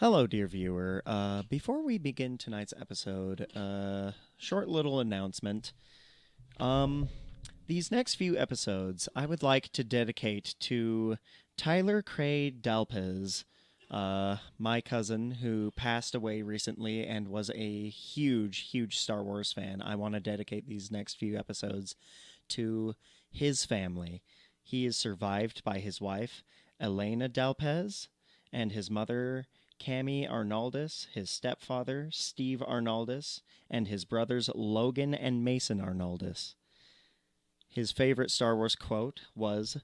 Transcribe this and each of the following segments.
Hello, dear viewer. Before we begin tonight's episode, short little announcement. These next few episodes I would like to dedicate to Tyler Cray Dalpez, my cousin who passed away recently and was a huge Star Wars fan. I want to dedicate these next few episodes to his family. He is survived by his wife, Elena Dalpez, and his mother, Cami Arnaldus, his stepfather, Steve Arnaldus, and his brothers Logan and Mason Arnaldus. His favorite Star Wars quote was,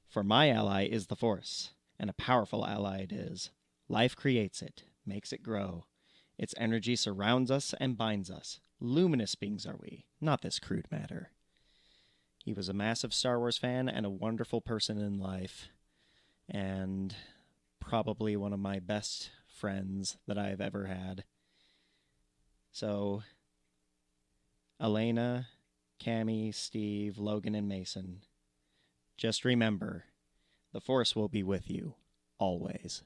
"For my ally is the Force, and a powerful ally it is. Life creates it, makes it grow. Its energy surrounds us and binds us. Luminous beings are we, not this crude matter." He was a massive Star Wars fan and a wonderful person in life, and probably one of my best friends that I've ever had. So, Elena, Cammy, Steve, Logan, and Mason, just remember, the Force will be with you, always.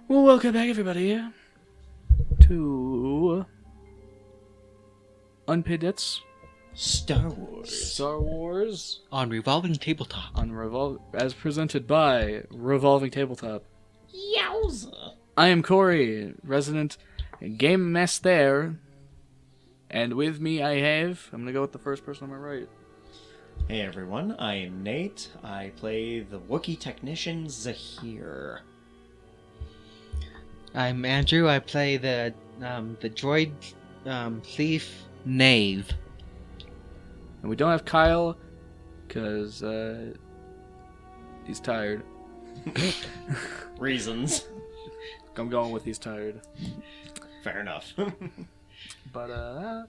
Well, welcome back, everybody, to Unpaid Debts Star Wars. Star Wars On Revolving Tabletop. on as presented by Revolving Tabletop. Yowza! I am Corey, resident game master, and with me I have, I'm gonna go with the first person on my right. Hey everyone, I am Nate. I play the Wookiee technician Zahir. I'm Andrew. I play the droid thief Knave. And we don't have Kyle, because he's tired. Reasons. I'm going with he's tired. Fair enough. But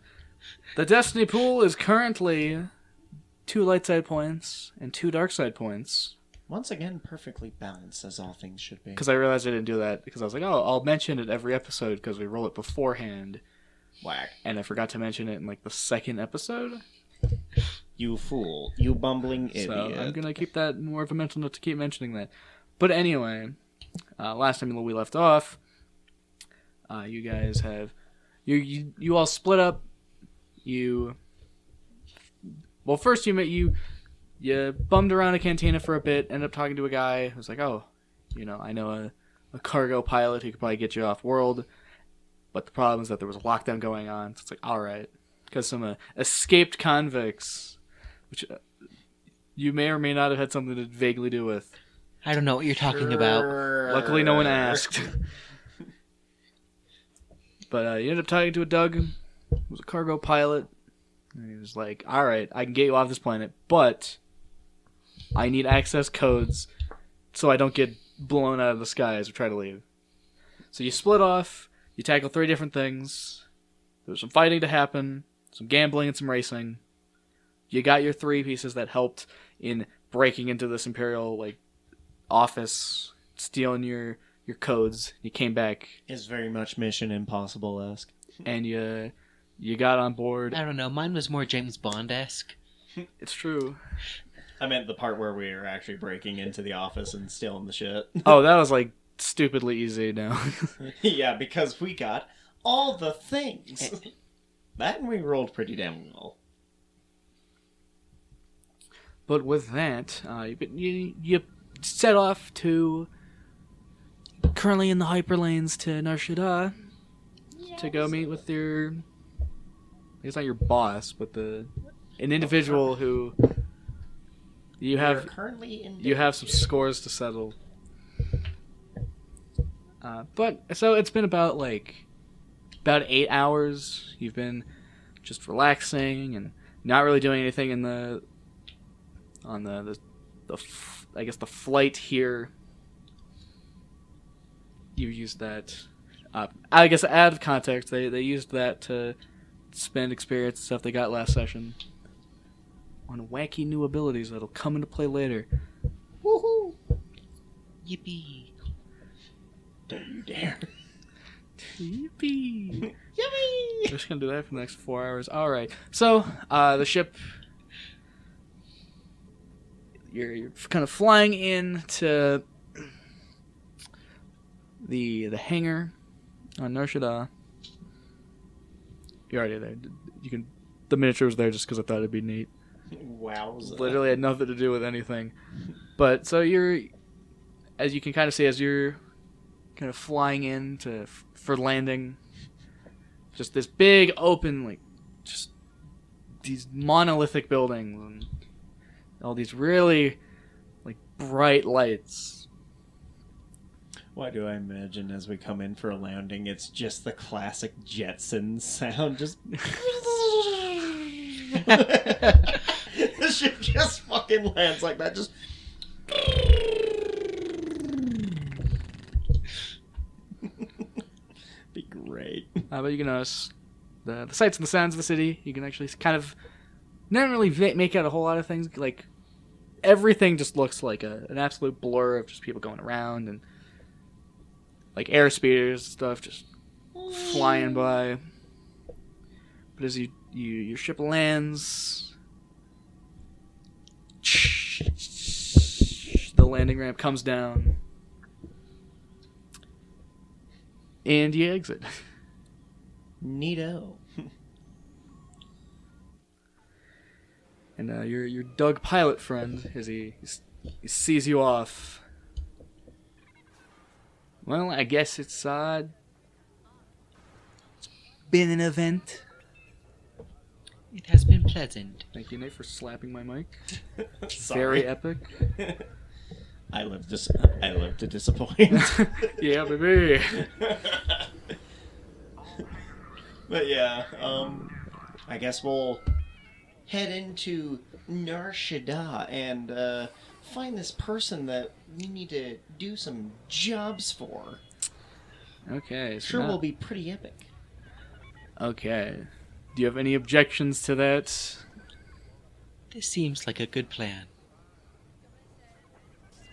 the Destiny pool is currently 2 light side points and 2 dark side points. Once again, perfectly balanced, as all things should be. Because I realized I didn't do that, because I was like, oh, I'll mention it every episode because we roll it beforehand. Whack. And I forgot to mention it in like the second episode. You fool. You bumbling idiot. So I'm going to keep that more of a mental note to keep mentioning that. But anyway, last time we left off, you guys have... You all split up. Well, first you bummed around a cantina for a bit, ended up talking to a guy who's like, oh, I know a cargo pilot who could probably get you off world, but the problem is that there was a lockdown going on, so it's like, alright, because some escaped convicts, which you may or may not have had something to vaguely do with. I don't know what you're talking about. Luckily no one asked. But you ended up talking to a Doug, who was a cargo pilot, and he was like, alright, I can get you off this planet, but I need access codes so I don't get blown out of the sky as we try to leave. So you split off, you tackle 3 different things. There was some fighting to happen, some gambling and some racing. You got your 3 pieces that helped in breaking into this Imperial office, stealing your codes. You came back. Is very much Mission Impossible-esque. And you got on board. I don't know. Mine was more James Bond-esque. It's true. I meant the part where we were actually breaking into the office and stealing the shit. Oh, that was stupidly easy now. Yeah, because we got all the things. That and we rolled pretty damn well. But with that, you set off to currently in the hyperlanes to Nar Shaddaa to go meet with your. It's not your boss, but an individual who you have some scores to settle. But so it's been about 8 hours. You've been just relaxing and not really doing anything on the I guess the flight here. You used that. I guess out of context, they used that to spend experience and stuff they got last session on wacky new abilities that'll come into play later. Woohoo! Yippee. Don't you dare. Yippee! Yippee! just gonna do that for the next 4 hours. All right. So the ship, you're kind of flying into the hangar on Shaddaa. You're already there. You can. The miniature was there just because I thought it'd be neat. Wowza. Literally had nothing to do with anything. But so as you can kind of see, as you're kind of flying in for landing, just this big open, like, just these monolithic buildings and all these really, like, bright lights. Why do I imagine as we come in for a landing, it's just the classic Jetsons sound, just... The ship just fucking lands like that, just... Be great. But you can notice the sights and the sounds of the city. You can actually kind of not really make out a whole lot of things. Like, everything just looks like an absolute blur of just people going around and like air speeders and stuff just flying by. But as your ship lands, the landing ramp comes down, and you exit. Neato. And your Doug pilot friend, as he sees you off. Well, I guess it's been an event. It has been pleasant. Thank you, Nate, for slapping my mic. Sorry. Very epic. I live to disappoint. Yeah, baby. But yeah, I guess we'll head into Shaddaa and find this person that we need to do some jobs for. Okay. So Sure, now, will be pretty epic. okay. Do you have any objections to that? This seems like a good plan.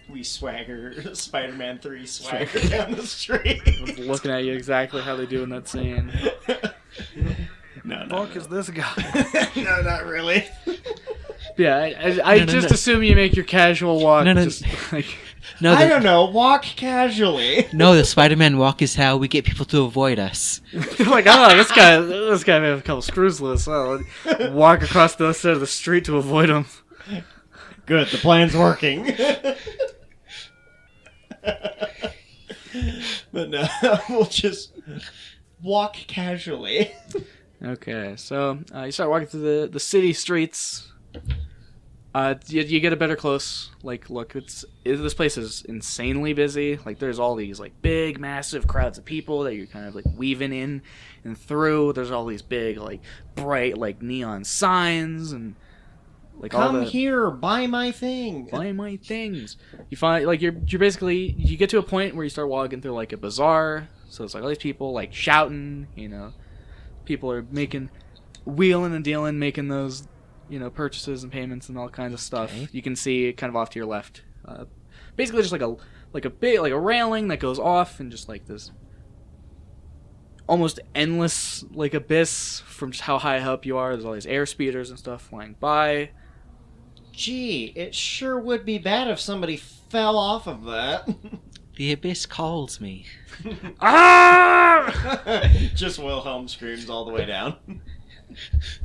We swagger, Spider-Man 3 swagger down the street. I was looking at you exactly how they do in that scene. No, Fuck is this guy? No, not really. Yeah, I No, just no. assume you make your casual walk. No. Just like, No, I don't know, walk casually. No, the Spider-Man walk is how we get people to avoid us. you're like, oh, this guy may have a couple screws loose. Oh, walk across the other side of the street to avoid him. Good, the plan's working. But no, we'll just walk casually. Okay, so you start walking through the city streets. You get a better close look. This place is insanely busy. Like, there's all these like big, massive crowds of people that you're kind of like weaving in and through. There's all these big, like, bright, like, neon signs and like all Come the here, buy my thing. buy my things. You find like you're basically you get to a point where you start walking through like a bazaar. So it's like all these people like shouting. People are wheeling and dealing, making those purchases and payments and all kinds of stuff. Okay. You can see kind of off to your left, basically just like a railing that goes off and just like this almost endless like abyss from just how high up you are. There's all these air speeders and stuff flying by. Gee, it sure would be bad if somebody fell off of that. The abyss calls me. Ah! Just Wilhelm screams all the way down.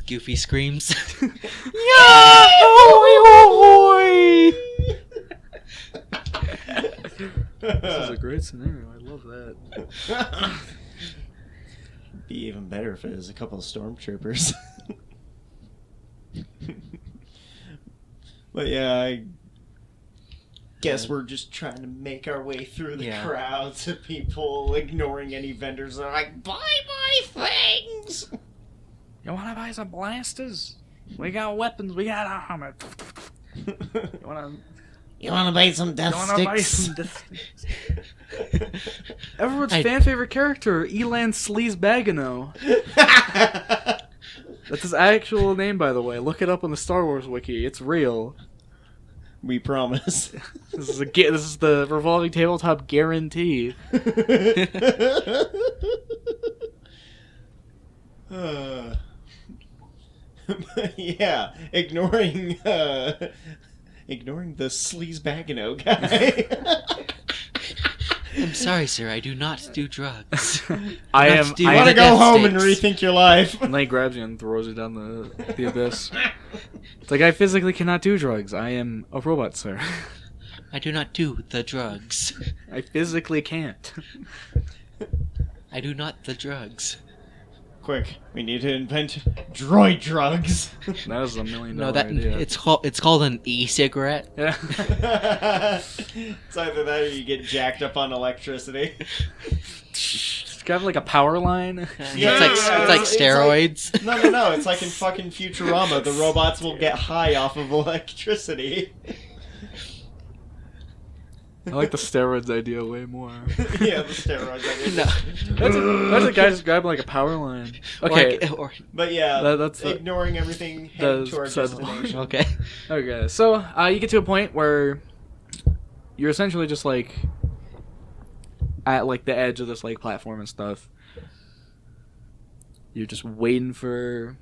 Goofy screams. This is a great scenario. I love that. Be even better if it was a couple of stormtroopers. But yeah, I guess we're just trying to make our way through the crowds of people, ignoring any vendors that are like, buy my things! You want to buy some blasters? We got weapons. We got armor. You wanna buy some death sticks? Everyone's fan favorite character, Elan Sleaze Bagano. That's his actual name, by the way. Look it up on the Star Wars wiki. It's real. We promise. This is the Revolving Tabletop guarantee. Yeah, ignoring the sleazebagano guy. I'm sorry, sir. I do not do drugs. I Not do I want to the go death home and stakes. rethink your life. And then he grabs you and throws you down the abyss. It's like, I physically cannot do drugs. I am a robot, sir. I do not do the drugs. I physically can't. I do not the drugs. Quick, we need to invent droid drugs. That was $1 million No, that idea. it's called an e-cigarette. Yeah. It's either that or you get jacked up on electricity. It's got like a power line. Yeah, it's like it's steroids. No. It's like in fucking Futurama. The robots will get high off of electricity. I like the steroids idea way more. Yeah, the steroids. No. That's a guy just grabbing like a power line. Okay. But yeah, That's the- ignoring everything, heading the to our side- destination. Okay. Okay. So you get to a point where you're essentially just like at like the edge of this like platform and stuff. You're just waiting for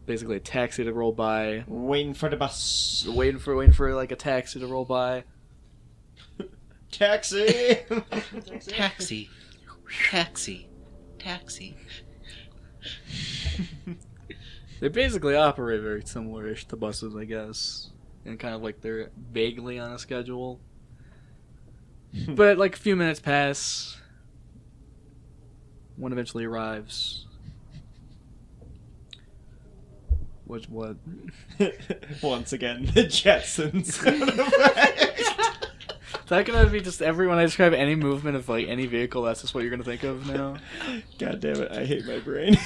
basically a taxi to roll by. Waiting for the bus. Waiting for like a taxi to roll by. Taxi! Taxi. Taxi. Taxi. They basically operate very similar-ish to buses, I guess. And kind of like they're vaguely on a schedule. But like a few minutes pass. One eventually arrives. What? Once again, the Jetsons. Is that gonna be just when I describe any movement of like any vehicle, that's just what you're gonna think of now? God damn it, I hate my brain.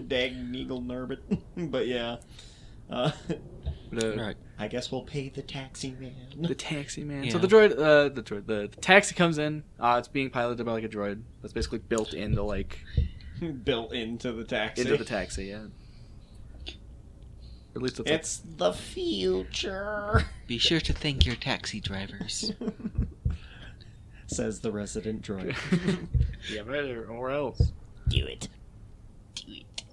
Dag Neagle Nurbit. But yeah. Right. I guess we'll pay the taxi man. The taxi man. Yeah. So the taxi comes in. It's being piloted by like a droid that's basically built into like Built into the taxi. into the taxi. Yeah. Or at least It's the future. Be sure to thank your taxi drivers. Says the resident droid. yeah, better or else. Do it. Do it.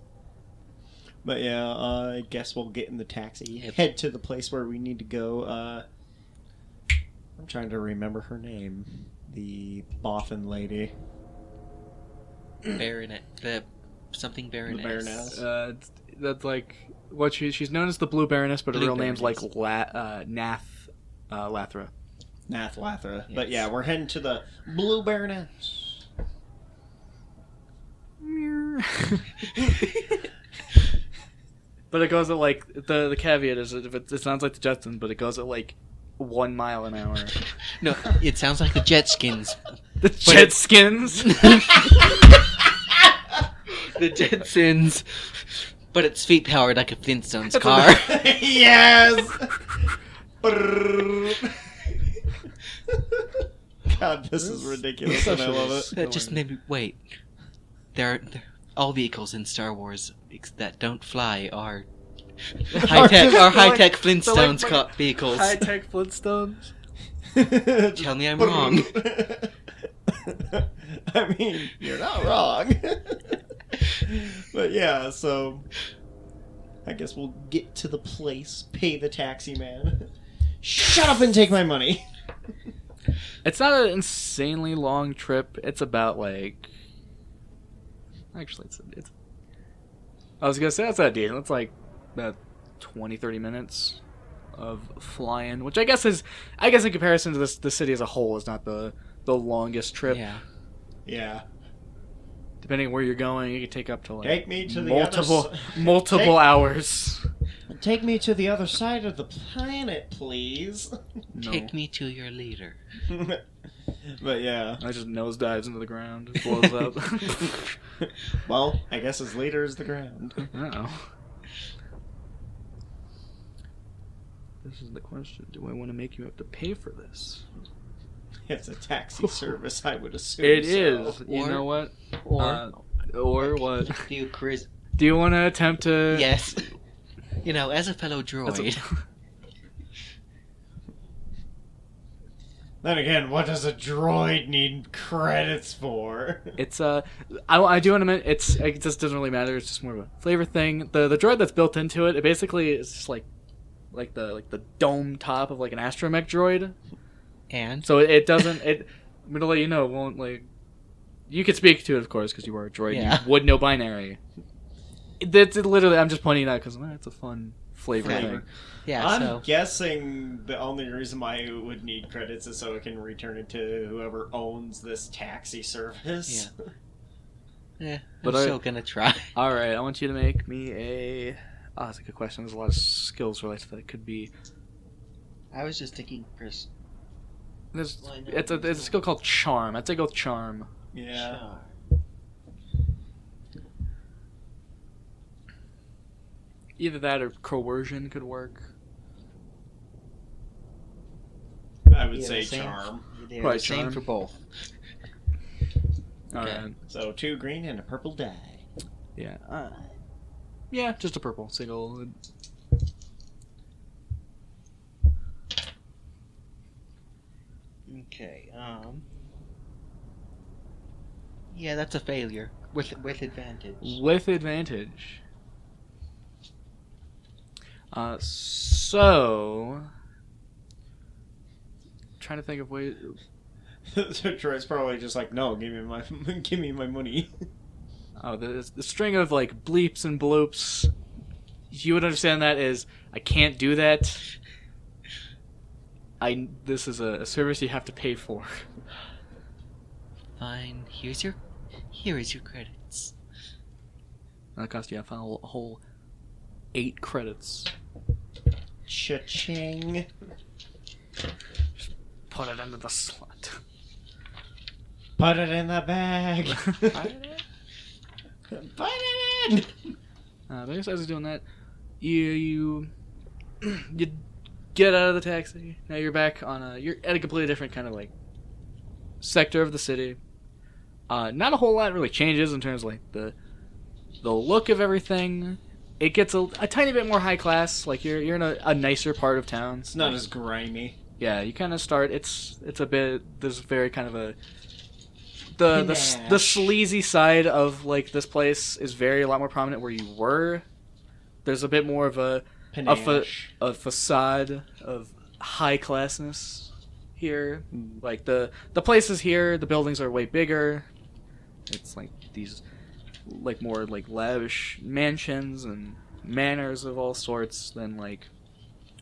But yeah, I guess we'll get in the taxi, Yep. head to the place where we need to go. I'm trying to remember her name. The boffin lady. Baronet. The something Baroness. Baroness. That's like what she's known as the Blue Baroness, but her Blue real name's like Baroness. Nath Lathra. Nath Lathra. Yes. But yeah, we're heading to the Blue Baroness. But it goes at like the caveat is that it sounds like the Jetsons, but it goes at like 1 mile an hour. No, it sounds like the Jetskins. The Jetskins. The Jetsons. But it's feet powered like a Flintstones car. Yes! God, this is ridiculous and I love it. That just made me wait. There all vehicles in Star Wars that don't fly are high tech Flintstones vehicles. High tech Flintstones. Tell me I'm wrong. I mean, you're not wrong. But yeah, so I guess we'll get to the place, pay the taxi man. Shut up and take my money. It's not an insanely long trip. It's about like. Actually, it's. I was gonna say that's not decent. It's like about 20-30 minutes of flying, which I guess in comparison to the city as a whole is not the longest trip. Yeah. Yeah. Depending on where you're going, it could take up to like Take me to the multiple hours. Take me to the other side of the planet, please. No. Take me to your leader. But yeah. I just nosedives into the ground, blows up. Well, I guess his leader is the ground. Uh-oh. This is the question. Do I want to make you have to pay for this? It's a taxi service, I would assume. It so. is. You know what? Or what? Do you Chris? Do you want to attempt to... Yes. You know, as a fellow droid. Then again, what does a droid need credits for? It's I do want to mention it just doesn't really matter. It's just more of a flavor thing. The droid that's built into it, it basically is just like the dome top of like an astromech droid. And So it doesn't. I'm gonna let you know. It won't like. You could speak to it, of course, because you are a droid. Yeah. You would know binary. That's literally. I'm just pointing it out because it's a fun flavor thing. yeah, I'm so guessing the only reason why it would need credits is so it can return it to whoever owns this taxi service. But I'm still gonna try. All right, I want you to make me a. Oh, that's a good question. There's a lot of skills related to that. It could be. I was just thinking, Chris. It's a skill called charm. I'd say go with charm. Yeah. Sure. Either that or coercion could work. I would Yeah, say the same. charm. They're Right, the same charm. for both. All Okay. right. So 2 green and a purple die. Yeah. Yeah, just a purple single. Okay. Yeah, that's a failure with advantage. With advantage. So. Trying to think of ways. So Troy's probably just like, no, give me my money. Oh, the string of like bleeps and bloops. You would understand that as I can't do that. This is a service you have to pay for. Fine. Here is your credits. That cost you a whole 8 credits. Cha-ching. Put it into the slot. Put it in the bag. Put it in. But as I was doing that, you get out of the taxi. Now you're back on you're at a completely different kind of like sector of the city. Not a whole lot really changes in terms of like the look of everything. It gets a tiny bit more high class. Like you're in a nicer part of town. It's not as grimy. Yeah, you kind of start. It's a bit. There's very kind of a the sleazy side of like this place is a lot more prominent where you were. There's a bit more of a facade of high classness here. Like the places here, the buildings are way bigger. It's like these like more like lavish mansions and manors of all sorts than like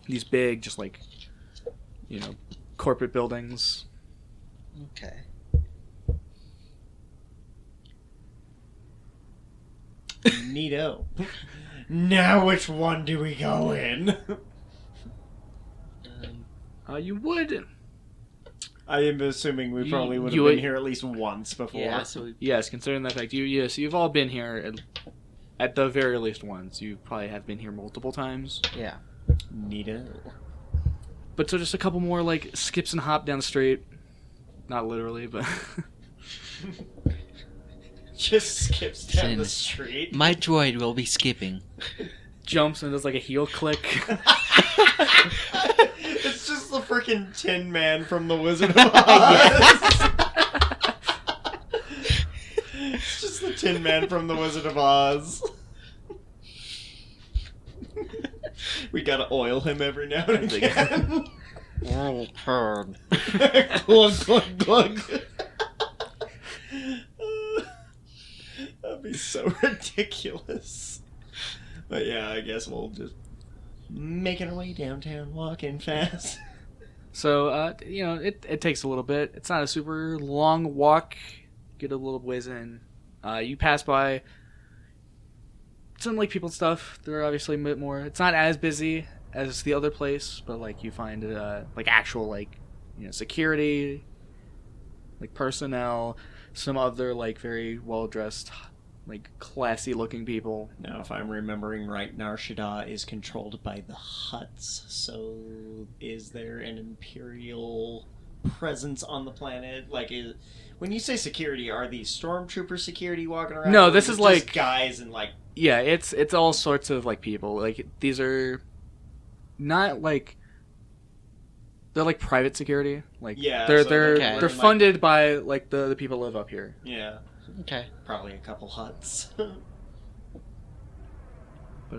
these big just like corporate buildings. Okay. Neato. Now which one do we go in? You would. I am assuming we probably would have you been would- here at least once before. Yeah, so we, Yes, considering that fact, you've all been here at the very least once. You probably have been here multiple times. yeah. Neato. But so just a couple more like skips and hop down the street. Not literally, but Just skips down the Sin. street. My droid will be skipping. jumps and does like a heel click. It's just the freaking Tin Man from the Wizard of Oz. It's just the Tin Man from the Wizard of Oz. We gotta oil him every now and again. Glug, glug, glug. That'd be so ridiculous. But yeah, I guess we'll just making our way downtown, walking fast. So it takes a little bit. It's not a super long walk. Get a little ways in. You pass by some like people stuff. They're obviously a bit more. It's not as busy as the other place, but like you find like actual like security, like personnel, some other like very well dressed, like classy looking people. Now, if I'm remembering right, Nar Shaddaa is controlled by the Hutts. So, is there an Imperial presence on the planet? Like, when you say security, are these stormtrooper security walking around? No, or this it is just like guys and like. Yeah, it's all sorts of like people. Like these are not like They're like private security. Like Yeah, they're so they're they're they're like- funded by like the people who live up here. Yeah, Okay. probably a couple huts. But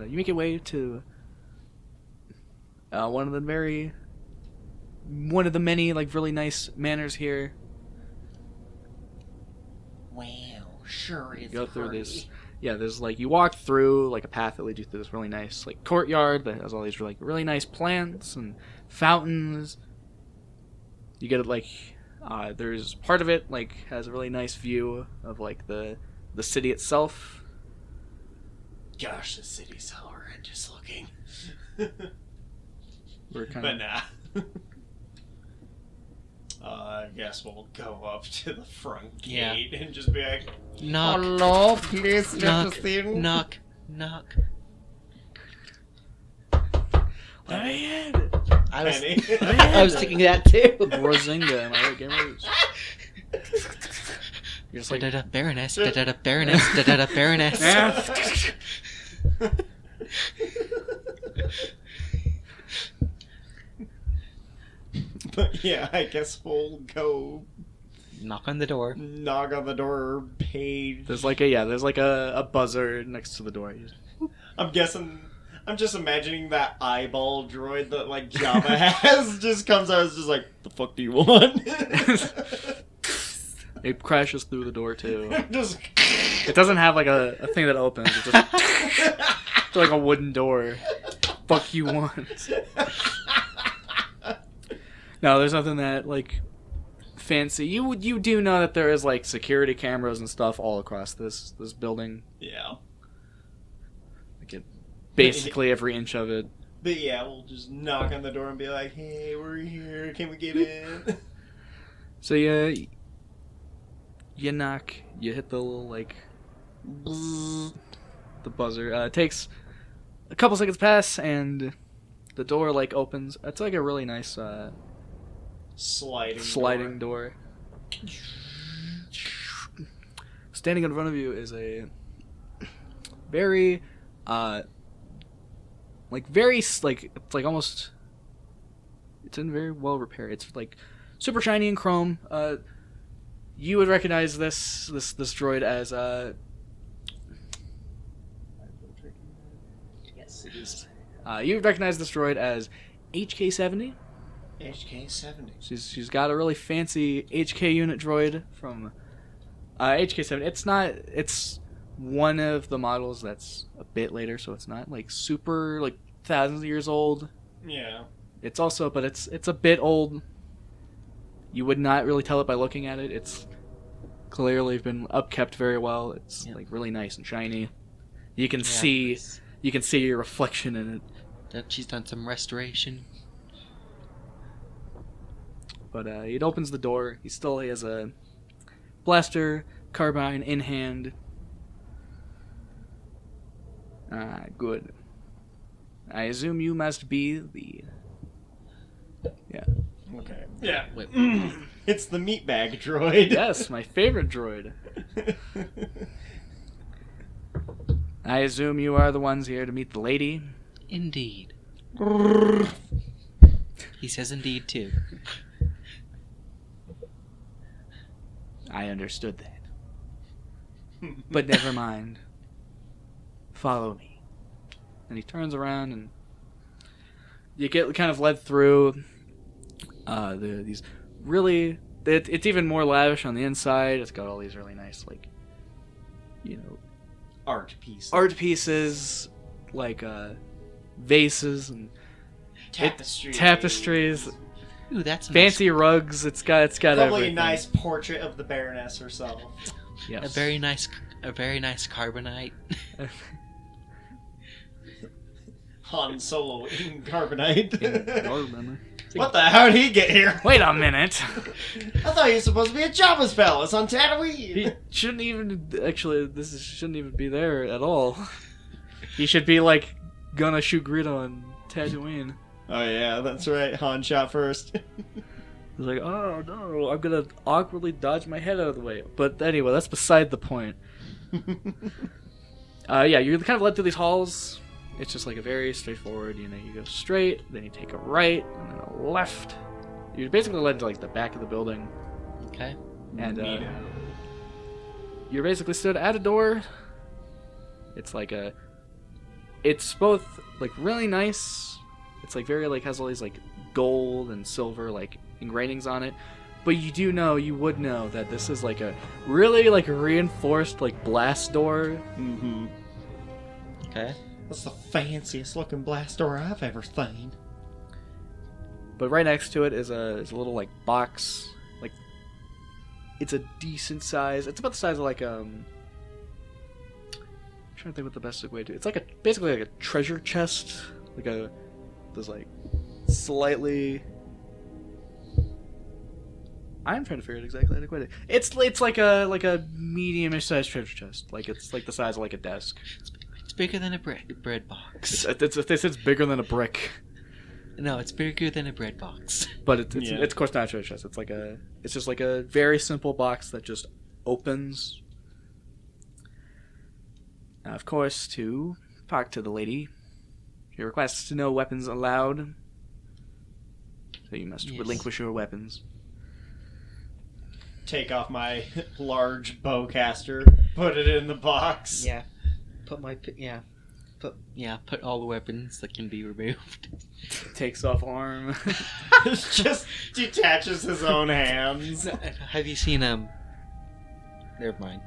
you make your way to one of the many like really nice manors here. Wow, sure is. Go through this. Yeah, there's like you walk through like a path that leads you through this really nice like courtyard that has all these like really nice plants and fountains. You get it like there's part of it like has a really nice view of like the city itself. Gosh, the city's horrendous looking. We're kind But of nah. I guess we'll go up to the front Yeah. gate and just be like, Knock. "Hello, please let Knock. us in." Knock. Knock. let me in. I was, Penny. I was thinking that too. Rosinga, am I right, gamers? You're just like Da-da-da, Baroness. Da-da-da, Baroness. Da-da-da, Baroness. But yeah, I guess we'll go Knock on the door. knock on the door page. there's like a buzzer next to the door. I'm just imagining that eyeball droid that like Jabba has just comes out and is just like, the fuck do you want? It crashes through the door too. Just It doesn't have like a thing that opens. It's just it's like a wooden door. Fuck you want? No, there's nothing that like fancy. You do know that there is like security cameras and stuff all across this building. yeah. Like it, basically every inch of it. But yeah, we'll just knock on the door and be like, hey, we're here, can we get in? So you knock. You hit the little like bzzz, the buzzer. It takes a couple seconds pass and the door like opens. It's like a really nice sliding door. Standing in front of you is a very it's like almost it's in very well repaired. It's like super shiny and chrome. You would recognize this droid as Yes, it is. you would recognize this droid as HK-70. HK-70. She's got a really fancy HK unit droid from HK-70. It's one of the models that's a bit later, so it's not like super like thousands of years old. Yeah. It's also, but it's a bit old. You would not really tell it by looking at it. It's clearly been upkept very well. It's like really nice and shiny. You can see your reflection in it. That she's done some restoration. But it opens the door. He has a blaster, carbine in hand. Good. I assume you must be the... Yeah. Okay. Yeah. Wait. It's the meatbag droid. Yes, my favorite droid. I assume you are the ones here to meet the lady. Indeed. He says indeed too. I understood that. But never mind. Follow me. And he turns around and you get kind of led through these really... It's even more lavish on the inside. It's got all these really nice, like, Art piece. art pieces, like vases and tapestries, Ooh, that's fancy rugs. It's got Probably everything. a nice portrait of the Baroness herself. Yes. A very nice carbonite. Han Solo in carbonite. Norman. What the hell did he get here? Wait a minute. I thought he was supposed to be at Jabba's palace on He Tatooine. shouldn't even shouldn't even be there at all. He should be like gonna shoot Greedo on Tatooine. Oh yeah, that's right. Han shot first. He's like, oh no, I'm gonna awkwardly dodge my head out of the way. But anyway, that's beside the point. Yeah, you're kind of led through these halls. It's just like a very straightforward, you go straight, then you take a right, and then a left, you're basically led to like the back of the building, Okay. and you're basically stood at a door. It's like it's both like really nice. It's like very like has all these like gold and silver like engravings on it. But you would know that this is like a really like reinforced like blast door. Mm-hmm. Okay. That's the fanciest looking blast door I've ever seen. But right next to it is a little like box. Like it's a decent size. It's about the size of like I'm trying to think what the best way to. It's like basically like a treasure chest. Like there's like slightly. I'm trying to figure out exactly how to quit it. It's like a medium-ish sized treasure chest. Like it's like the size of like a desk. It's bigger than a bread box. It's bigger than a brick. No, it's bigger than a bread box. But it's of course not a treasure chest. It's just like a very simple box that just opens. Now, of course, to talk to the lady, she requests no weapons allowed. So you must relinquish your weapons. Take off my large bowcaster, put it in the box. Yeah. Put Put all the weapons that can be removed. Takes off arm. Just detaches his own hands. Have you seen Never mind.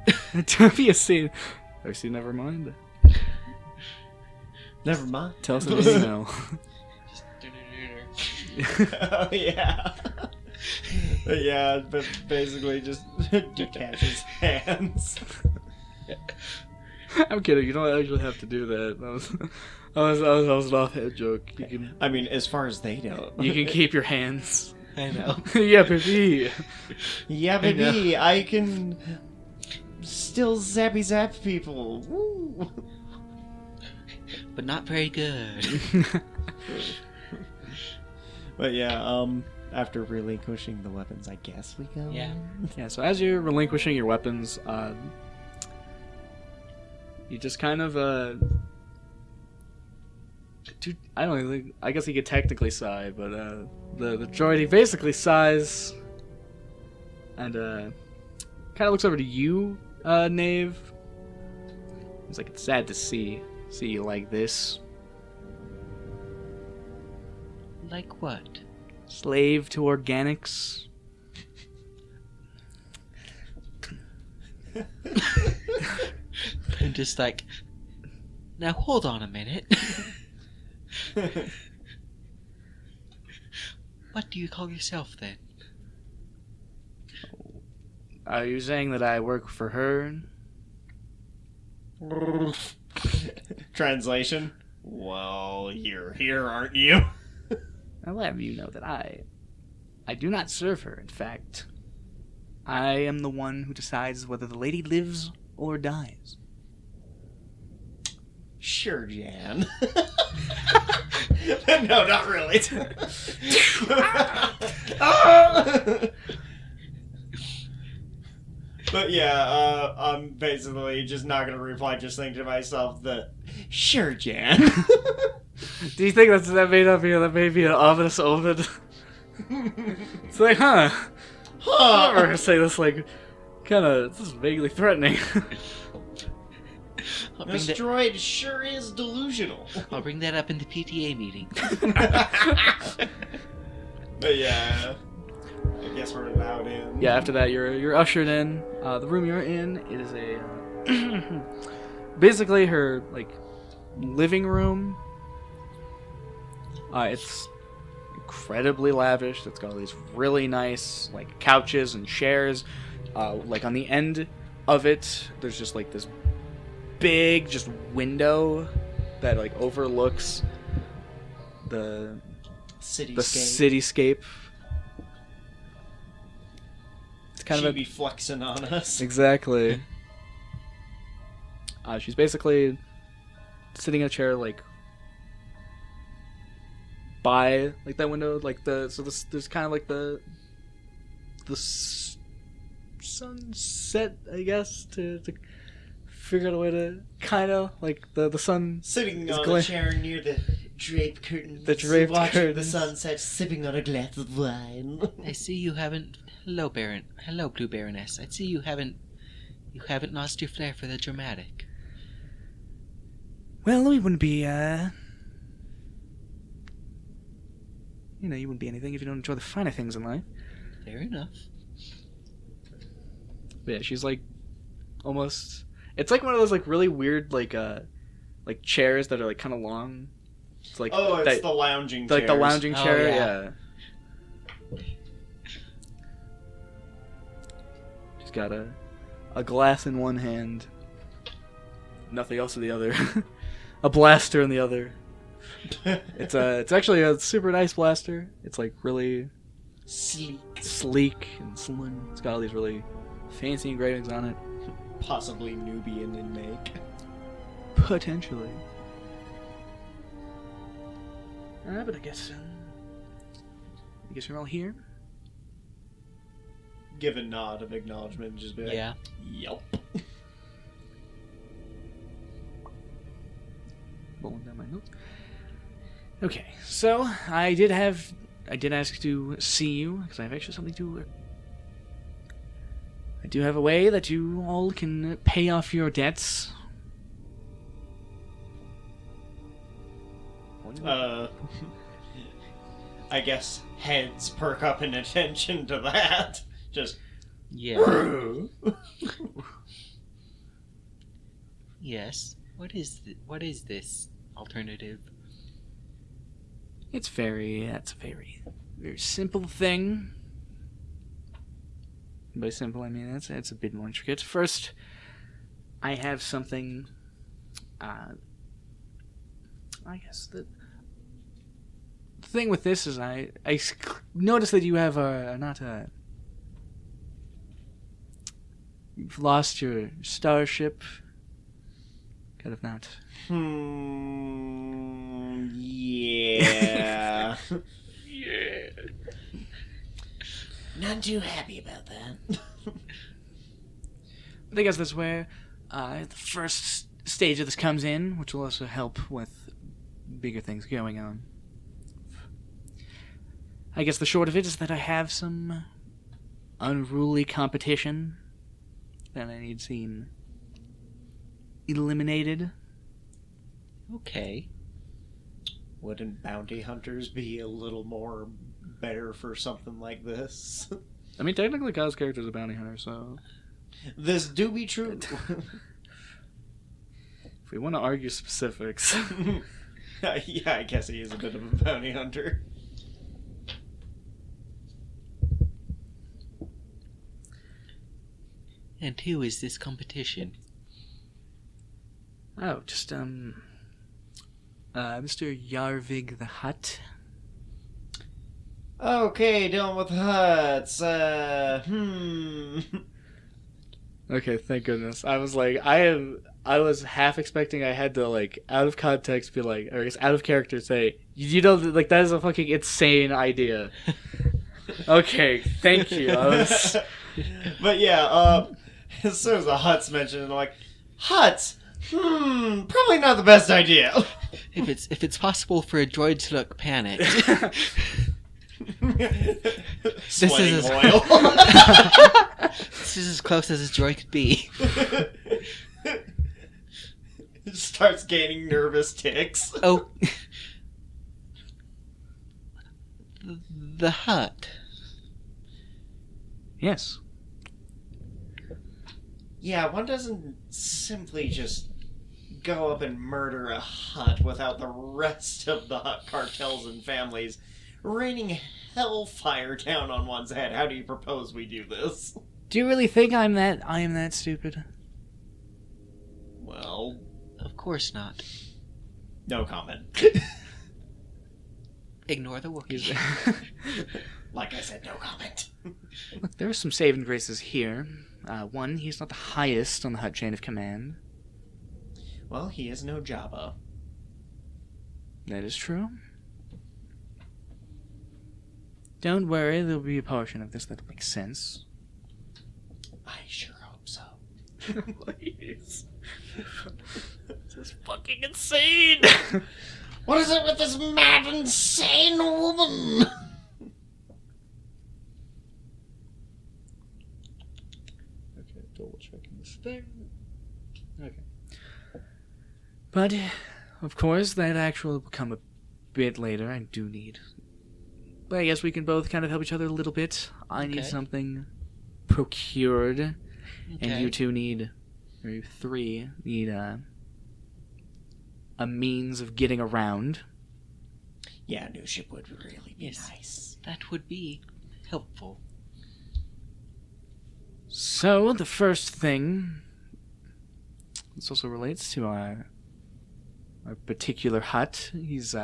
Have you seen Nevermind? Never mind. Tell us what you know. Oh yeah. Yeah, but basically just detaches hands. I'm kidding. You don't actually have to do that. That was an offhand joke. I mean, as far as they know, You can keep your hands. I know. Yeah, baby. Yeah, baby, I can still zappy zap people. Woo. But not very good. But yeah, after relinquishing the weapons, I guess we go. Yeah. Yeah. So as you're relinquishing your weapons, you just kind of I don't think. I guess he could technically sigh, but the droid he basically sighs, and kind of looks over to you, Knave. He's like, "It's sad to see you like this. Like what? Slave to organics." I'm just like, now hold on a minute. What do you call yourself then? Are you saying that I work for her? Translation. Well, you're here, aren't you? I'll have you know that I do not serve her. In fact, I am the one who decides whether the lady lives or dies. Sure, Jan. No, not really. But yeah, I'm basically just not gonna reply. Just think to myself that, sure, Jan. Do you think that may be an ominous omen? It's like, huh? I'm never gonna say this like, this is vaguely threatening. This droid sure is delusional. I'll bring that up in the PTA meeting. But yeah, I guess we're allowed in. Yeah, after that, you're ushered in. The room you're in, it is a basically her like living room. It's incredibly lavish. It's got all these really nice like couches and chairs. Like on the end of it, there's just like this big just window that like overlooks the cityscape. It's kind of be flexing on us. Exactly. She's basically sitting in a chair like by like that window, like there's kind of like the sunset, I guess, to figure out a way to kind of like the sun sitting is on a chair near the drape curtains. The draped watching curtains. the sunset, sipping on a glass of wine. I see you haven't. Hello, Baron. Hello, Blue Baroness. I see you haven't. You haven't lost your flair for the dramatic. Well, we wouldn't be, you wouldn't be anything if you don't enjoy the finer things in life. Fair enough. But yeah, she's like, almost... It's like one of those, like, really weird, like chairs that are, like, kind of long. It's like... it's the lounging like the chairs. lounging Oh, chair, yeah. She's got a glass in one hand, nothing else in the other, a blaster in the other. It's actually a super nice blaster. It's like really sleek and slim. It's got all these really fancy engravings on it. Possibly Nubian in make. Potentially. But I guess you're all here. Give a nod of acknowledgement and just be like, Yeah. Yep. Rolling down my notes. Okay, so I did ask to see you because I have actually something to. I do have a way that you all can pay off your debts. I guess heads perk up in attention to that. Just Yeah. Yes. What is this alternative? That's a very, very simple thing. By simple, I mean it's a bit more intricate. First, I have something. I guess the thing with this is I noticed that you have you've lost your starship. Kind of not. Yeah. Yeah. Not too happy about that. I guess that's where the first stage of this comes in, which will also help with bigger things going on. I guess the short of it is that I have some unruly competition that I need seen eliminated. Okay. Wouldn't bounty hunters be a little more better for something like this? I mean, technically, Kyle's character is a bounty hunter, so This do be true. if we want to argue specifics, Yeah, I guess he is a bit of a bounty hunter. And who is this competition? just Mr. Yarvig the Hutt. Okay, dealing with huts. Okay, thank goodness. I was like, I was half expecting I had to, like, out of context be like, or I guess out of character say, you know, like, that is a fucking insane idea. Okay, thank you. But yeah, as soon as the huts mentioned, I'm like, huts? Probably not the best idea. If it's possible for a droid to look panicked. Sweating is- oil. This is as close as a droid could be. Starts gaining nervous tics. Oh. The hut. Yes. Yeah, one doesn't simply just go up and murder a hut without the rest of the hut cartels and families raining hellfire down on one's head. How do you propose we do this? Do you really think I am that stupid? Well, Of course not. no comment. Ignore the Wookiee. Like I said, no comment. Look, there are some saving graces here. One, he's not the highest on the Hutt chain of command. Well, he is no Jabba. That is true. Don't worry, there'll be a portion of this that'll make sense. I sure hope so. Please. This is fucking insane! What is it with this mad, insane woman? Okay, double checking this thing. Okay. But, of course, that actually will come a bit later. I do need... But I guess we can both kind of help each other a little bit. I need Okay. something procured, and Okay. you two need... Or you three need a means of getting around. Yeah, a new ship would really be Yes. nice. That would be helpful. So, the first thing... This also relates to our particular hut. He's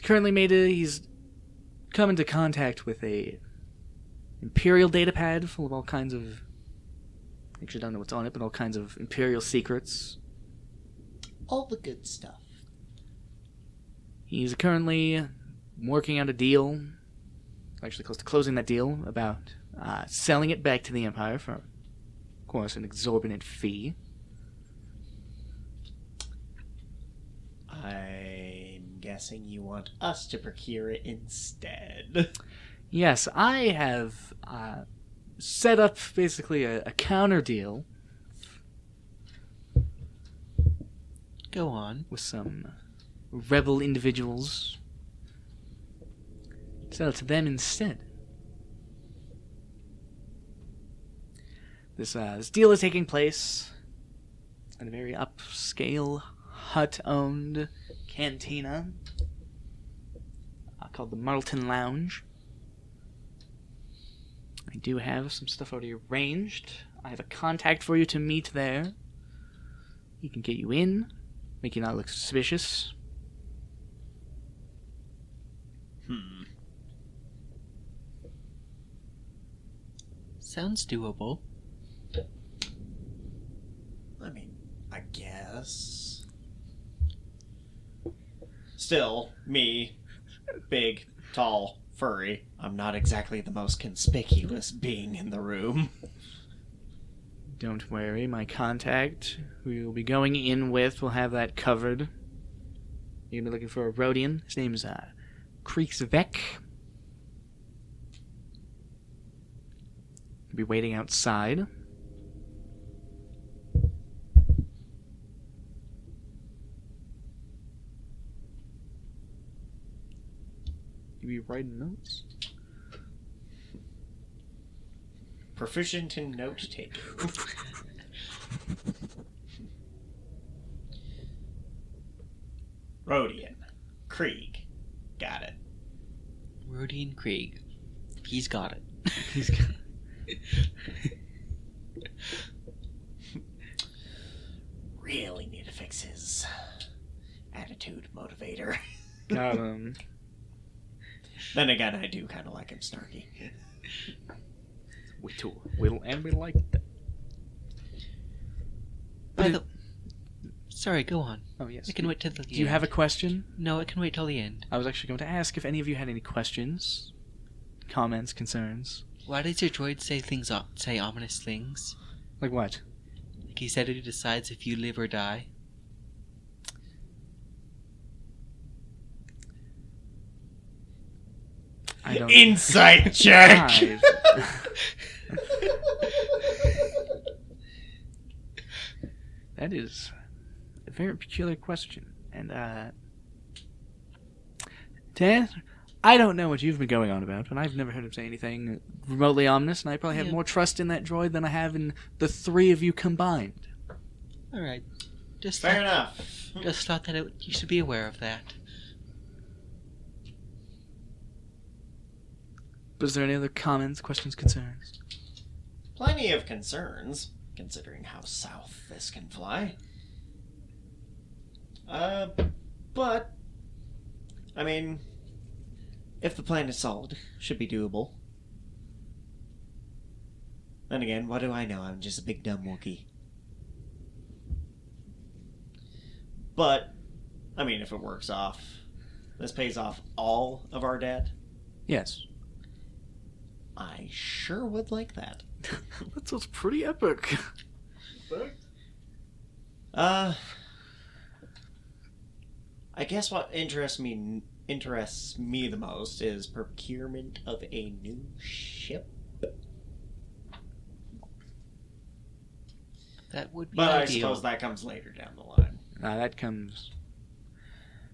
currently he's come into contact with a Imperial datapad full of all kinds of... Actually, I don't know what's on it, but all kinds of Imperial secrets. All the good stuff. He's currently working out a deal, actually close to closing that deal, about selling it back to the Empire for, of course, an exorbitant fee. I'm guessing you want us to procure it instead. Yes, I have set up basically a counter deal Go on. with some rebel individuals. Sell it to them instead. This deal is taking place at a very upscale, hut-owned cantina called the Marlton Lounge. I do have some stuff already arranged. I have a contact for you to meet there. He can get you in, make you not look suspicious. Sounds doable. I mean, I guess. Still, me, big, tall, furry, I'm not exactly the most conspicuous being in the room. Don't worry, my contact, who you'll be going in with, will have that covered. You're gonna be looking for a Rhodian. His name's Kriegsvek. He'll be waiting outside. You be writing notes? Proficient in note taking. Rhodian. Krieg. Got it. Rodian Krieg. He's got it. He's got... Really need to fix his attitude motivator. got him. Then again, I do kind of like him snarky. We too. We like that. By the... Sorry, go on. Oh, yes. I can wait till the end. Do you have a question? No, I can wait till the end. I was actually going to ask if any of you had any questions, comments, concerns. Why does your droid say ominous things? Like what? Like he said he decides if you live or die. I don't... Insight check! Five. That is a very peculiar question. And, to answer, I don't know what you've been going on about, but I've never heard him say anything remotely ominous, and I probably have Yeah. more trust in that droid than I have in the three of you combined. Alright. Fair enough. Just thought that you should be aware of that. Was there any other comments, questions, concerns? Plenty of concerns, considering how south this can fly. But, I mean, if the plan is solid, should be doable. Then again, what do I know? I'm just a big dumb Wookiee. But, I mean, if it works off, this pays off all of our debt, Yes. I sure would like that. That sounds pretty epic. I guess what interests me the most is procurement of a new ship. That would be But I ideal. suppose that comes later down the line. That comes...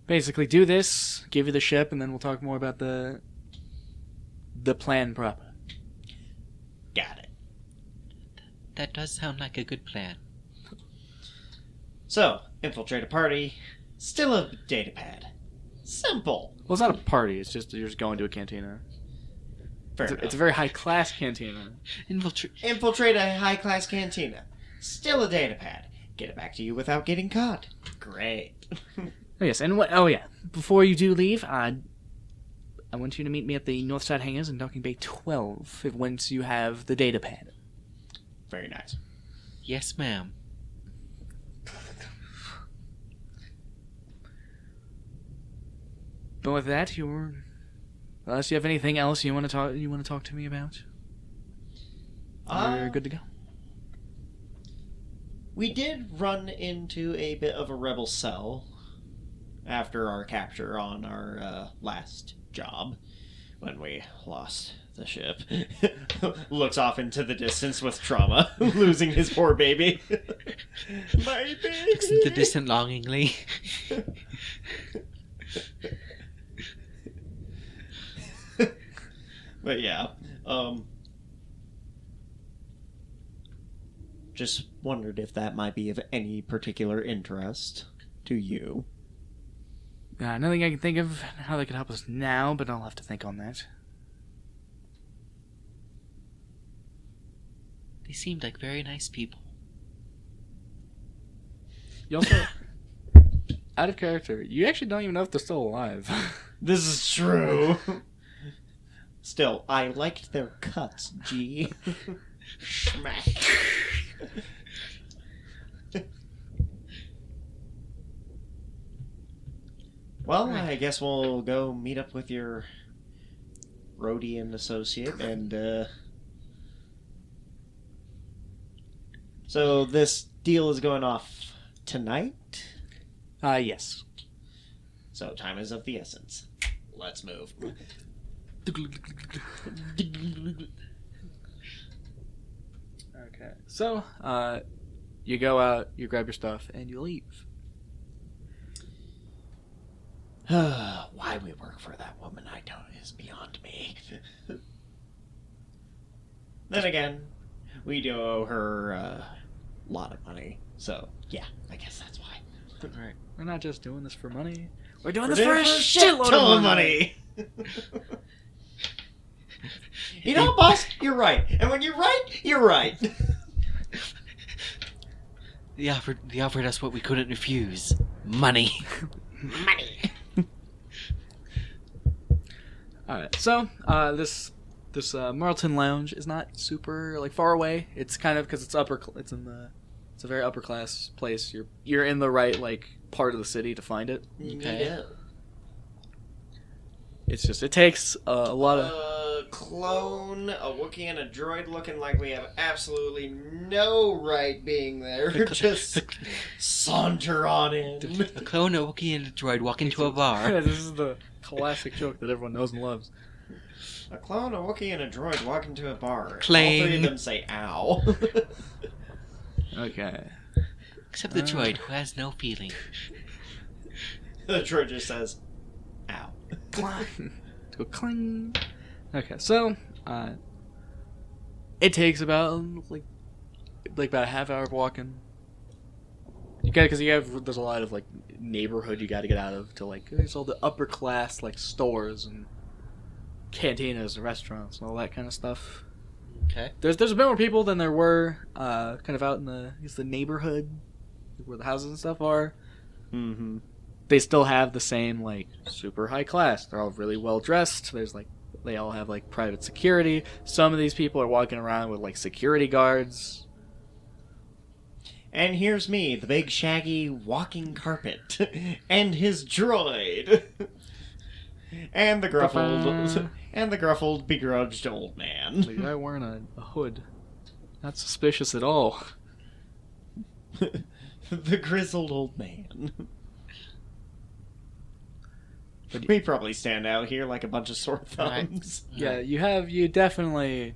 Basically, do this, give you the ship, and then we'll talk more about the plan proper. Got it. That does sound like a good plan. So, infiltrate a party. Still a data pad. Simple. Well, it's not a party, it's just you're just going to a cantina. Fair It's a very high-class cantina. Infiltrate a high-class cantina. Still a data pad. Get it back to you without getting caught. Great. Oh, yes, and what? Oh, yeah. Before you do leave, I want you to meet me at the Northside Hangars in Docking Bay 12 once you have the data pad. Very nice. Yes, ma'am. But with that, unless you have anything else you want to talk to me about, we're good to go. We did run into a bit of a rebel cell after our capture on our last job when we lost the ship. Looks off into the distance with trauma, losing his poor baby. My baby! Looks in the distance longingly. But yeah, just wondered if that might be of any particular interest to you. Nothing I can think of how they could help us now, but I'll have to think on that. They seemed like very nice people. You also, out of character, you actually don't even know if they're still alive. This is true. Still, I liked their cuts, G. Schmack. Well, I guess we'll go meet up with your Rhodian associate and, So this deal is going off tonight? Yes. So time is of the essence. Let's move. Okay. So, you go out, you grab your stuff, and you leave. Why we work for that woman, I don't, is beyond me. Then again, we do owe her a lot of money, so yeah, I guess that's why. Alright. We're not just doing this for money. We're doing We're this for doing a it shitload of money. You know, boss, you're right. And when you're right, you're right. They offered us what we couldn't refuse. Money. Money. Alright, so, this Marlton Lounge is not super, far away. It's kind of, because it's it's a very upper class place. You're in the right, part of the city to find it. Okay. Yeah. It's just, it takes a lot of... A clone, a Wookiee, and a droid looking like we have absolutely no right being there. Just saunter on in. A clone, a Wookiee, and a droid walk into a bar. Yeah, this is the classic joke that everyone knows and loves. A clone, a Wookiee, and a droid walk into a bar. Clang. All three of them say ow. Okay. Except the droid, who has no feeling. The droid just says ow. Clang. Go cling. Okay, so, it takes about, about a half hour of walking. Because there's a lot of, neighborhood you gotta get out of to, there's all the upper class, stores and cantinas and restaurants and all that kind of stuff. Okay. There's a bit more people than there were, kind of out in the neighborhood, where the houses and stuff are. Mm-hmm. They still have the same, super high class. They're all really well dressed. There's, they all have, private security. Some of these people are walking around with, security guards. And here's me, the big shaggy walking carpet, and his droid, and the gruffled, begrudged old man. The guy wearing a hood. Not suspicious at all. The grizzled old man. We probably stand out here like a bunch of sore Right. thumbs. Yeah, you definitely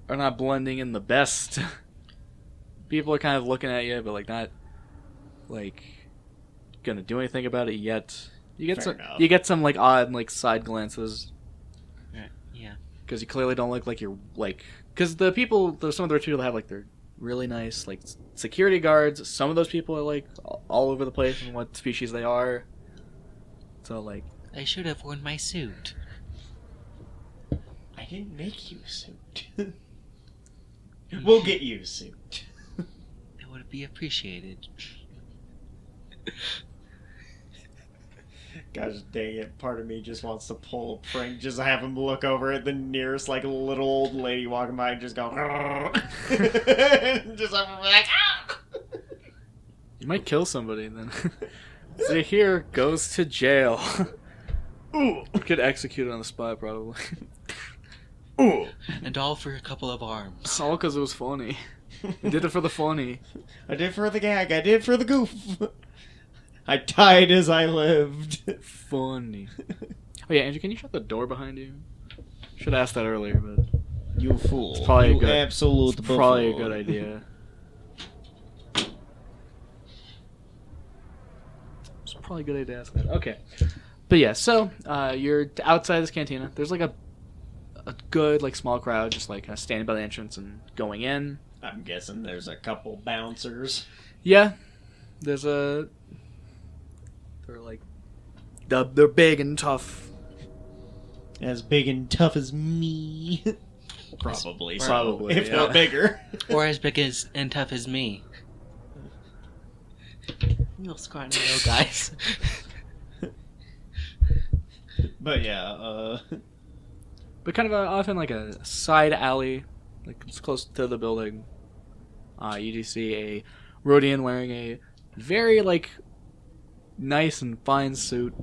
are not blending in the best. People are kind of looking at you, but like not like gonna do anything about it yet. You get Fair some enough. you get some like odd like side glances Right. Yeah. because you clearly don't look like you're like because the people there's some of those people that have like they're really nice like security guards. Some of those people are like all over the place and what species they are. So like I should have worn my suit. I didn't make you a suit. We'll get you a suit. It would be appreciated. Gosh dang it, part of me just wants to pull a prank, just have him look over at the nearest, like, little old lady walking by and just go, and just have him be like, ah! you might kill somebody then. So here goes to jail. Ooh, get executed on the spot probably. Ooh, And all for a couple of arms. all because it was funny. I did it for the funny. I did for the gag, I did for the goof. I died as I lived. Funny. Oh yeah, Andrew, can you shut the door behind you? Should have asked that earlier, but You fool. It's probably you a good- absolute it's probably a buffoon. good idea. It's probably a good idea to ask that. Okay. But yeah, so you're outside this cantina. There's like a good like small crowd just like standing by the entrance and going in. I'm guessing there's a couple bouncers. Yeah. There's a they're like they're big and tough. As big and tough as me. Probably so. Probably, if yeah. not bigger. Or as big as and tough as me. Little scrawny little guys. But yeah, But kind of often like a side alley, like it's close to the building. You do see a Rhodian wearing a very like nice and fine suit.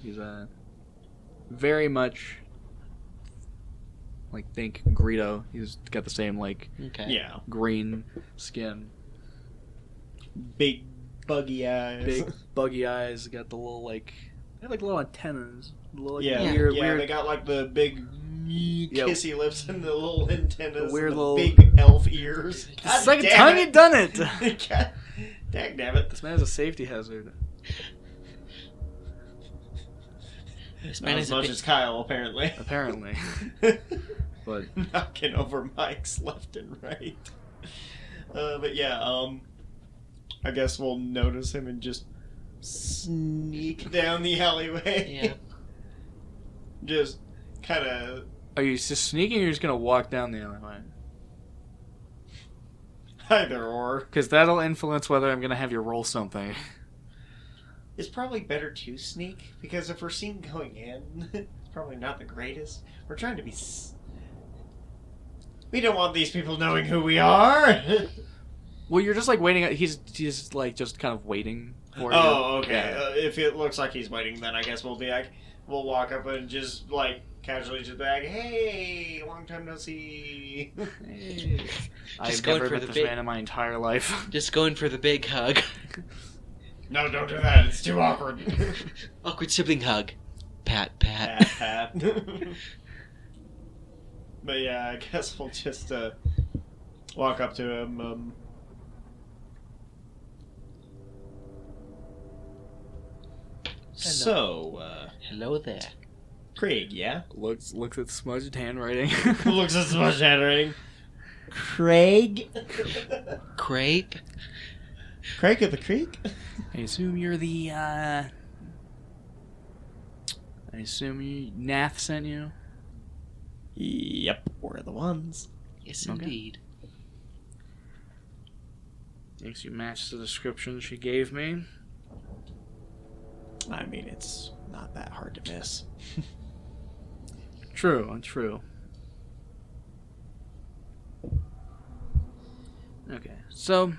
He's very much like think Greedo. He's got the same like Okay. yeah. green skin, Big buggy eyes. big buggy eyes. Got the little like they have like little antennas. Little, like, Yeah, weird, yeah, weird. they got like the big kissy lips and the little antennas, The weird and the little- big elf ears. It's the God second damn time it. you've done it. God, dang damn it! This man is a safety hazard. This Not man as is a much bit... as Kyle, apparently. Apparently. But Knocking over mics left and right. But yeah, I guess we'll notice him and just sneak down the alleyway. Yeah. Just kind of are you just sneaking or you're just going to walk down the alleyway? either or. Because that'll influence whether I'm going to have you roll something. It's probably better to sneak, because if we're seen going in, it's probably not the greatest. We're trying to be... We don't want these people knowing who we are! Well, you're just like waiting. He's like just kind of waiting for you. Oh, okay. Yeah. If it looks like he's waiting, then I guess we'll be like... We'll walk up and just, like, casually just be like, hey, long time no see. Hey. I've Just going never for met the this big- man in my entire life. Just going for the big hug. No, don't do that. It's too awkward. Awkward sibling hug. Pat, pat. Pat. But yeah, I guess we'll just walk up to him. So, Hello there. Craig, yeah? Looks at smudged handwriting. Looks at so much handwriting. Craig? Crepe? Craig of the Creek? I assume you're the. I assume Nath sent you. Yep, we're the ones. Yes, Okay. indeed. Thinks you match the description she gave me. I mean, it's not that hard to miss. True. Okay, so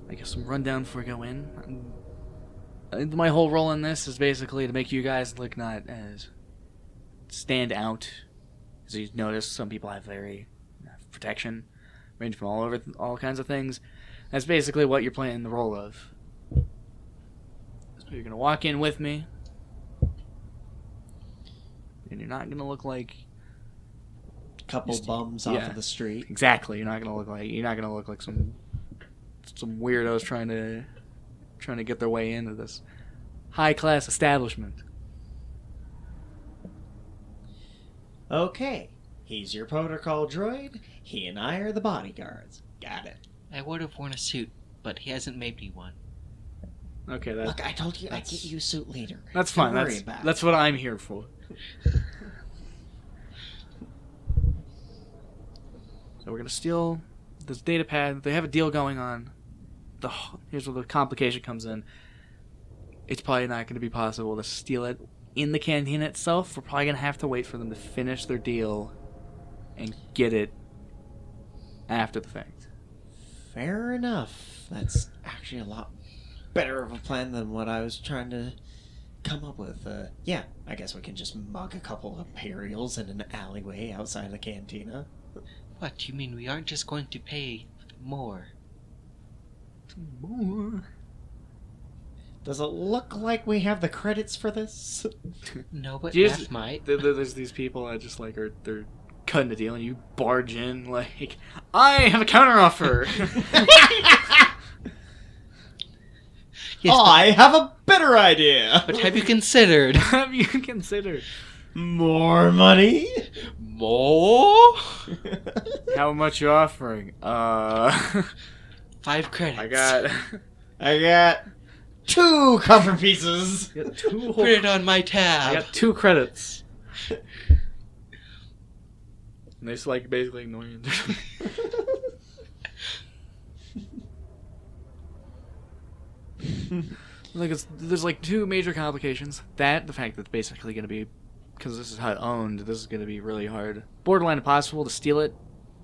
I guess some rundown before we go in. My whole role in this is basically to make you guys look not as stand out. As you notice, some people have very protection, range from all kinds of things. That's basically what you're playing the role of. You're gonna walk in with me, and you're not gonna look like Couple bums off of the street. exactly. You're not gonna look like some weirdos trying to get their way into this high class establishment. Okay, he's your protocol droid. He and I are the bodyguards. Got it. I would have worn a suit, but he hasn't made me one. Okay, Look, I told you I'd get you suit leader. That's Don't fine. worry about That's it. what I'm here for. So we're gonna steal this data pad. They have a deal going on. Here's where the complication comes in. It's probably not going to be possible to steal it in the cantina itself. We're probably going to have to wait for them to finish their deal and get it after the fact. Fair enough. That's actually a lot better of a plan than what I was trying to come up with. Yeah, I guess we can just mug a couple of Imperials in an alleyway outside the cantina. What, you mean we aren't just going to pay more? Does it look like we have the credits for this? No, but Just- Math might. There's these people that just like they're cutting a deal, and you barge in like, I have a counteroffer. Yes, I have a better idea! but have you considered? Have you considered More money? More? how much you're offering? 5 credits. I got I got 2 copper pieces! I got 2 Put it on my I tab. got 2 credits. And they just like basically ignore you. There's like 2 major complications. The fact that it's basically going to be, because this is how it's owned, this is going to be really hard. Borderline impossible to steal it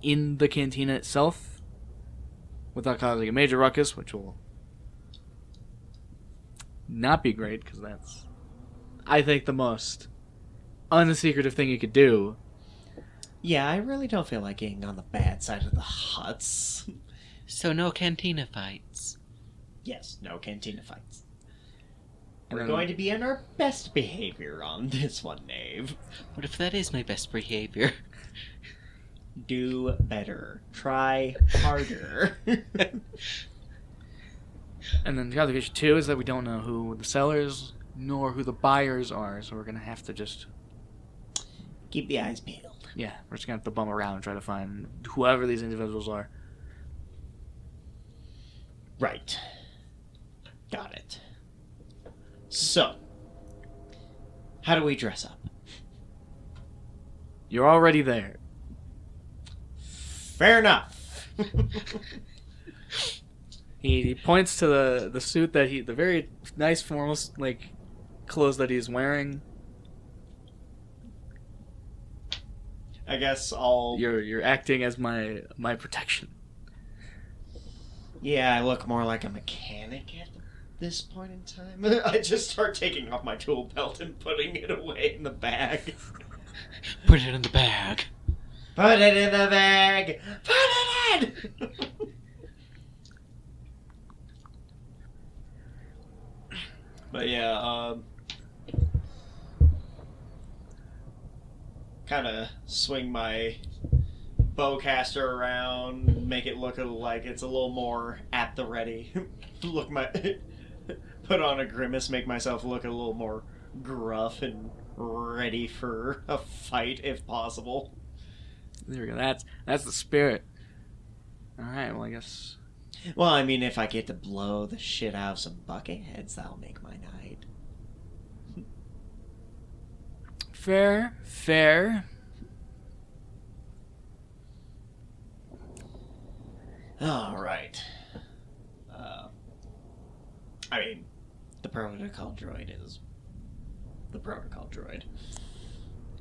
in the cantina itself without causing a major ruckus, which will not be great, because that's, I think, the most unsecretive thing you could do. Yeah, I really don't feel like getting on the bad side of the huts. So no cantina fights. Yes, no cantina fights. And We're then- going to be on our best behavior on this one, Knave. What if that is my best behavior? Do better. Try harder. And then the complication 2 is that we don't know who the sellers nor who the buyers are, so we're going to have to just, Keep the eyes peeled. yeah, we're just going to have to bum around and try to find whoever these individuals are. Right. Got it. So, how do we dress up? You're already there. Fair enough. He points to the suit that the very nice formal like clothes that he's wearing. I guess I'll... You're acting as my protection. Yeah, I look more like a mechanic at this point in time. I just start taking off my tool belt and putting it away in the bag. Put it in the bag. Put it in the bag! Put it in! But yeah, kind of swing my bowcaster around, make it look like it's a little more at the ready. Put on a grimace, make myself look a little more gruff and ready for a fight if possible. There we go. That's the spirit. All right. Well, I guess. Well, I mean, if I get to blow the shit out of some bucketheads, that'll make my night. Fair. All right. I mean, the protocol droid is the protocol droid.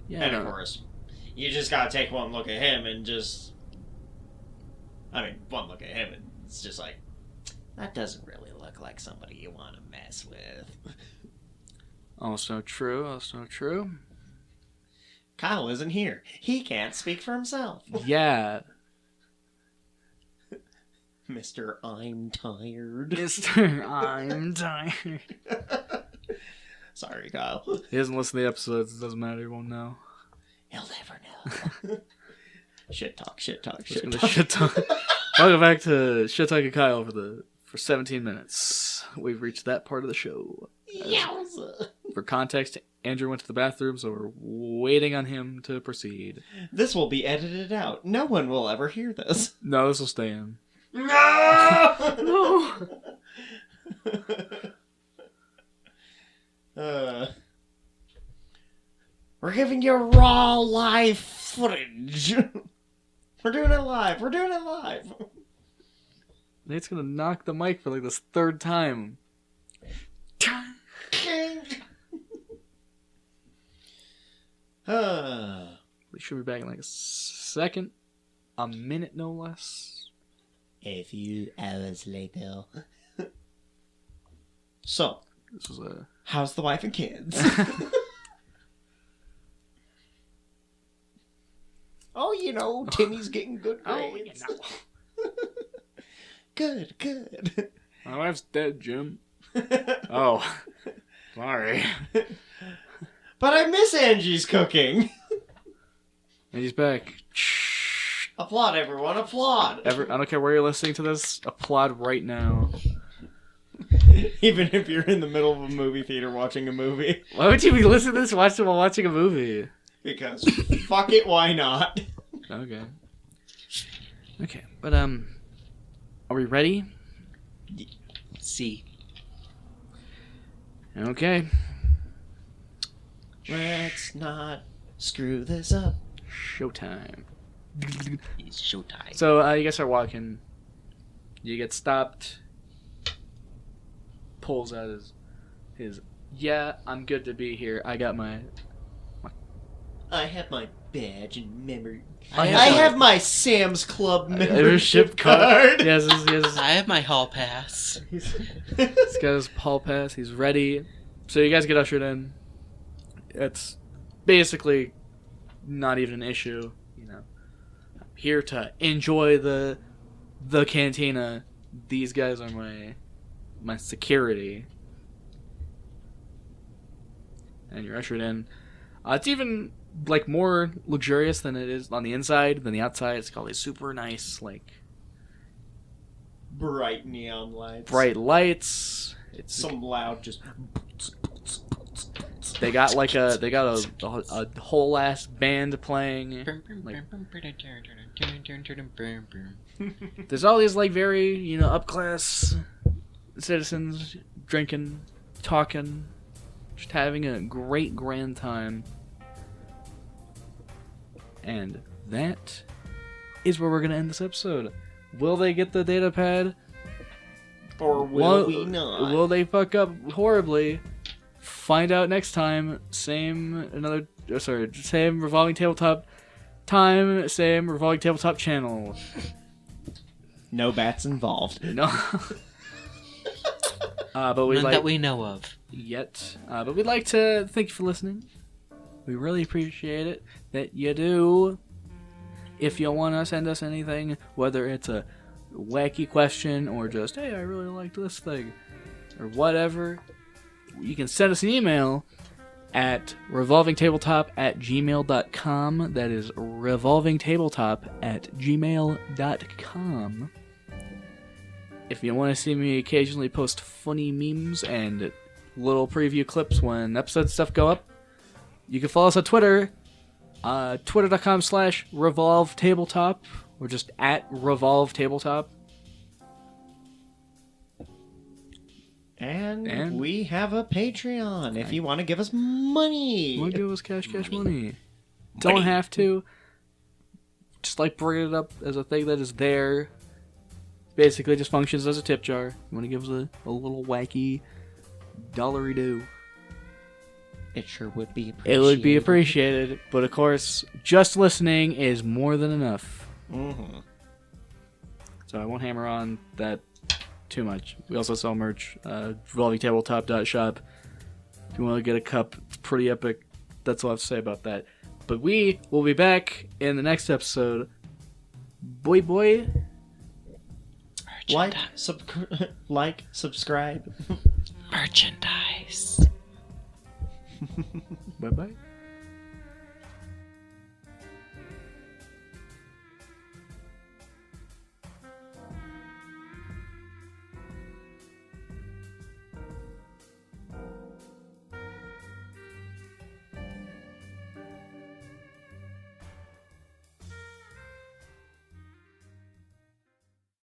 Yeah. And of course, you just gotta take one look at him and just... I mean, one look at him and it's just like, that doesn't really look like somebody you want to mess with. Also true. Kyle isn't here. He can't speak for himself. Yeah. Mr. I'm tired. Mr. I'm tired. Sorry, Kyle. He doesn't listen to the episodes. It doesn't matter. He won't know. He'll never know. Shit talk. Listen to shit talk. Welcome back to Shit Talking Kyle for 17 minutes. We've reached that part of the show. Yowza. For context, Andrew went to the bathroom, so we're waiting on him to proceed. This will be edited out. No one will ever hear this. No, this will stay in. No! We're giving you raw live footage. We're doing it live. Nate's gonna knock the mic for like this third time. We should be back in like a second. A minute, no less. A few hours later. So, This was a... how's the wife and kids? Oh, you know, Timmy's getting good grades. Good. My wife's dead, Jim. Oh. Sorry. But I miss Angie's cooking. And he's back. Applaud, everyone, applaud. I don't care where you're listening to this. Applaud right now. Even if you're in the middle of a movie theater watching a movie. Why would you be listening to this while watching a movie? Because fuck it, why not? Okay. But are we ready? See. Okay. Let's not screw this up. Showtime. It's showtime. So you guys are walking. You get stopped. Pulls out his yeah, I'm good to be here. I got my I have my badge and memory. I have my Sam's Club membership card. Yes. I have my hall pass. He's got his hall pass. He's ready. So you guys get ushered in. It's basically not even an issue. You know, I'm here to enjoy the cantina. These guys are my security. And you're ushered in. It's even like more luxurious than it is on the inside than the outside. It's got these super nice, like bright neon lights. Bright lights. It's some loud just. They got a whole ass band playing. Like, there's all these like very up class citizens drinking, talking, just having a great grand time. And that is where we're gonna end this episode. Will they get the data pad? Or will we not? Will they fuck up horribly? Find out next time. Same Revolving Tabletop time, same Revolving Tabletop channel. No bats involved. No. But None that we know of. Yet. But we'd like to thank you for listening. We really appreciate it that you do. If you want to send us anything, whether it's a wacky question or just, hey, I really liked this thing, or whatever, you can send us an email at revolvingtabletop@gmail.com. That is revolvingtabletop@gmail.com. If you want to see me occasionally post funny memes and little preview clips when episode stuff go up, you can follow us on Twitter, twitter.com/revolvetabletop, or just @revolvetabletop. And we have a Patreon if you want to give us money. You want to give us cash money. Don't have to. Just like bring it up as a thing that is there. Basically just functions as a tip jar. You want to give us a little wacky dollary-do. It sure would be appreciated. It would be appreciated. But of course, just listening is more than enough. Mm-hmm. So I won't hammer on that too much. We also sell merch. revolvingtabletop.shop. If you want to get a cup, it's pretty epic. That's all I have to say about that. But we will be back in the next episode. Boy. Like, subscribe. Merchandise. Bye bye.